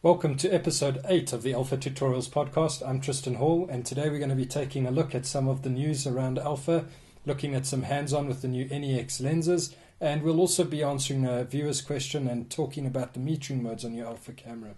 Welcome to episode 8 of the Alpha Tutorials podcast. I'm Tristan Hall, and today we're going to be taking a look at some of the news around Alpha, looking at some hands-on with the new NEX lenses, and we'll also be answering a viewer's question and talking about the metering modes on your Alpha camera.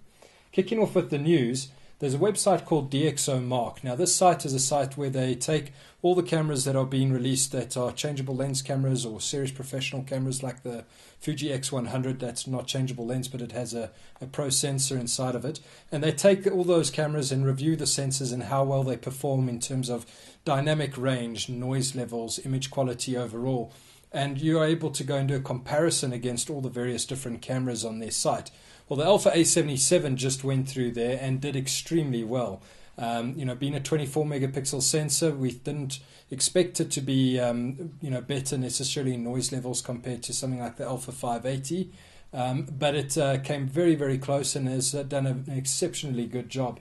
Kicking off with the news, there's a website called DxOMark. Now this site is a site where they take all the cameras that are being released that are changeable lens cameras or series professional cameras like the Fuji X100. That's not changeable lens, but it has a pro sensor inside of it. And they take all those cameras and review the sensors and how well they perform in terms of dynamic range, noise levels, image quality overall. And you're able to go and do a comparison against all the various different cameras on their site. Well, the Alpha A77 just went through there and did extremely well. Being a 24 megapixel sensor, we didn't expect it to be, better necessarily in noise levels compared to something like the Alpha 580. But it came very, very close and has done an exceptionally good job.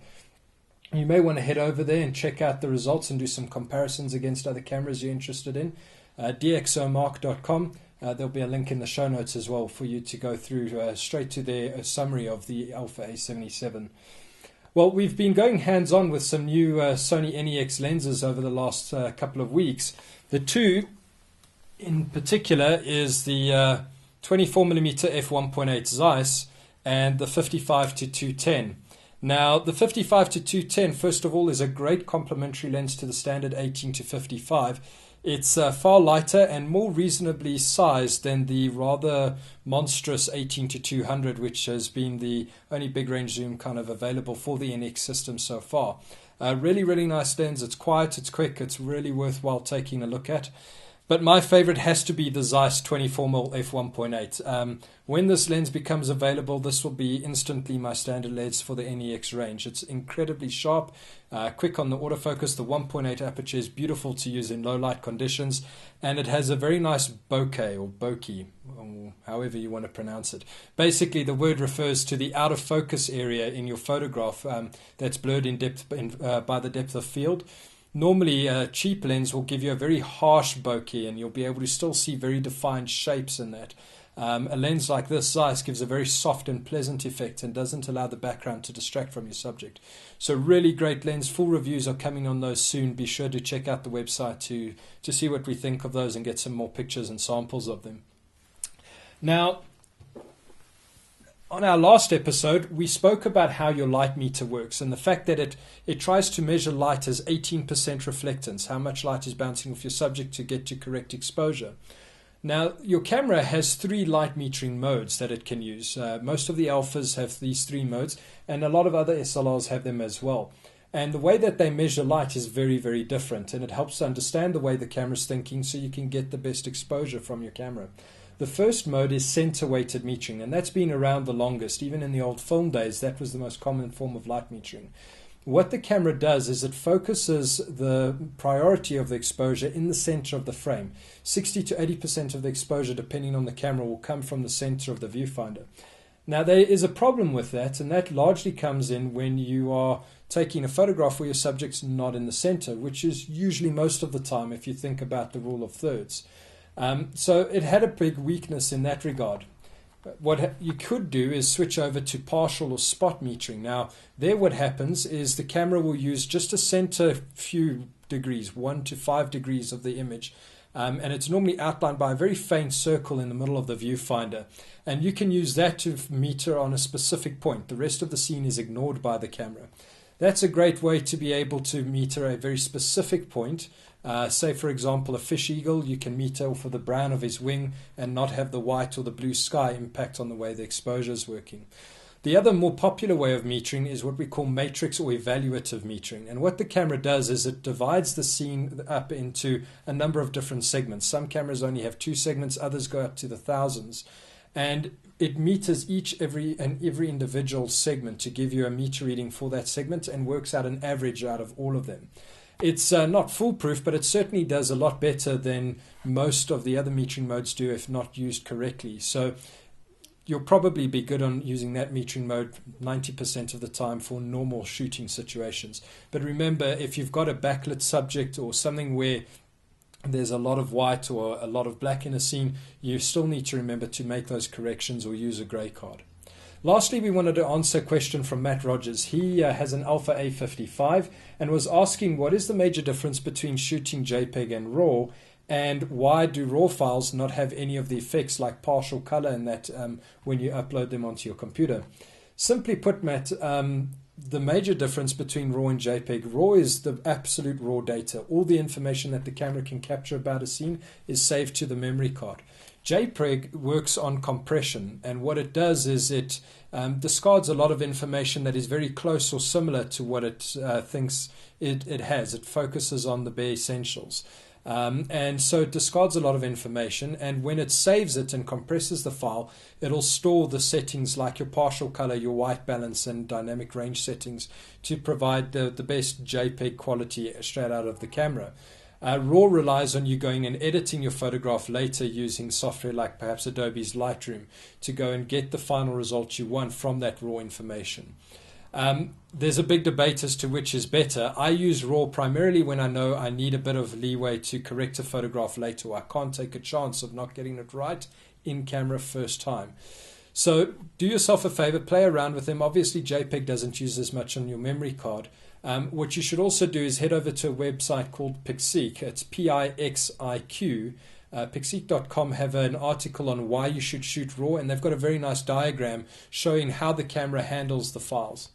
You may want to head over there and check out the results and do some comparisons against other cameras you're interested in. DxOMark.com. There'll be a link in the show notes as well for you to go through straight to their summary of the Alpha A77. Well, we've been going hands-on with some new Sony NEX lenses over the last couple of weeks. The two in particular is the 24mm f1.8 Zeiss and the 55-210. Now, the 55-210, first of all, is a great complementary lens to the standard 18-55. It's far lighter and more reasonably sized than the rather monstrous 18-200, which has been the only big range zoom kind of available for the NX system so far. Really, really nice lens. It's quiet, it's quick, it's really worthwhile taking a look at. But my favorite has to be the Zeiss 24mm f1.8. When this lens becomes available, this will be instantly my standard lens for the NEX range. It's incredibly sharp, quick on the autofocus. The 1.8 aperture is beautiful to use in low light conditions, and it has a very nice bokeh or bokeh, or however you want to pronounce it. Basically, the word refers to the out of focus area in your photograph that's blurred in depth by the depth of field. Normally, a cheap lens will give you a very harsh bokeh, and you'll be able to still see very defined shapes in that. A lens like this Zeiss gives a very soft and pleasant effect and doesn't allow the background to distract from your subject. So really great lens. Full reviews are coming on those soon. Be sure to check out the website to see what we think of those and get some more pictures and samples of them. Now, on our last episode, we spoke about how your light meter works and the fact that it tries to measure light as 18% reflectance, how much light is bouncing off your subject to get to correct exposure. Now, your camera has 3 light metering modes that it can use. Most of the Alphas have these 3 modes, and a lot of other SLRs have them as well. And the way that they measure light is very, very different, and it helps to understand the way the camera's thinking so you can get the best exposure from your camera. The first mode is center-weighted metering, and that's been around the longest. Even in the old film days, that was the most common form of light metering. What the camera does is it focuses the priority of the exposure in the center of the frame. 60 to 80% of the exposure, depending on the camera, will come from the center of the viewfinder. Now, there is a problem with that, and that largely comes in when you are taking a photograph where your subject's not in the center, which is usually most of the time if you think about the rule of thirds. So it had a big weakness in that regard. What you could do is switch over to partial or spot metering. Now, there what happens is the camera will use just a center few degrees, 1 to 5 degrees of the image. And it's normally outlined by a very faint circle in the middle of the viewfinder. And you can use that to meter on a specific point. The rest of the scene is ignored by the camera. That's a great way to be able to meter a very specific point. Say, for example, a fish eagle, you can meter for the brown of his wing and not have the white or the blue sky impact on the way the exposure is working. The other more popular way of metering is what we call matrix or evaluative metering. And what the camera does is it divides the scene up into a number of different segments. Some cameras only have 2 segments, others go up to the thousands. And it meters every individual segment to give you a meter reading for that segment and works out an average out of all of them. It's not foolproof, but it certainly does a lot better than most of the other metering modes do if not used correctly. So you'll probably be good on using that metering mode 90% of the time for normal shooting situations. But remember, if you've got a backlit subject or something where there's a lot of white or a lot of black in a scene, you still need to remember to make those corrections or use a grey card. Lastly, we wanted to answer a question from Matt Rogers. He has an Alpha A55 and was asking what is the major difference between shooting JPEG and RAW, and why do RAW files not have any of the effects like partial color and that when you upload them onto your computer. Simply put, Matt, the major difference between RAW and JPEG, RAW is the absolute raw data. All the information that the camera can capture about a scene is saved to the memory card. JPEG works on compression, and what it does is it discards a lot of information that is very close or similar to what it thinks it has. It focuses on the bare essentials. And so it discards a lot of information, and when it saves it and compresses the file, it'll store the settings like your partial color, your white balance, and dynamic range settings to provide the best JPEG quality straight out of the camera. RAW relies on you going and editing your photograph later using software like perhaps Adobe's Lightroom to go and get the final result you want from that raw information. There's a big debate as to which is better. I use RAW primarily when I know I need a bit of leeway to correct a photograph later. I can't take a chance of not getting it right in camera first time. So do yourself a favor, play around with them. Obviously JPEG doesn't use as much on your memory card. What you should also do is head over to a website called Pixiq. It's Pixiq. Pixiq.com have an article on why you should shoot RAW, and they've got a very nice diagram showing how the camera handles the files.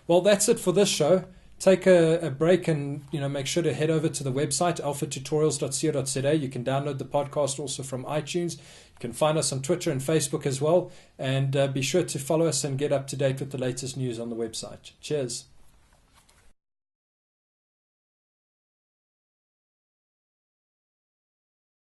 Well, that's it for this show. Take a break and make sure to head over to the website alphatutorials.co.za. You can download the podcast also from iTunes. You can find us on Twitter and Facebook as well, and be sure to follow us and get up to date with the latest news on the website. Cheers.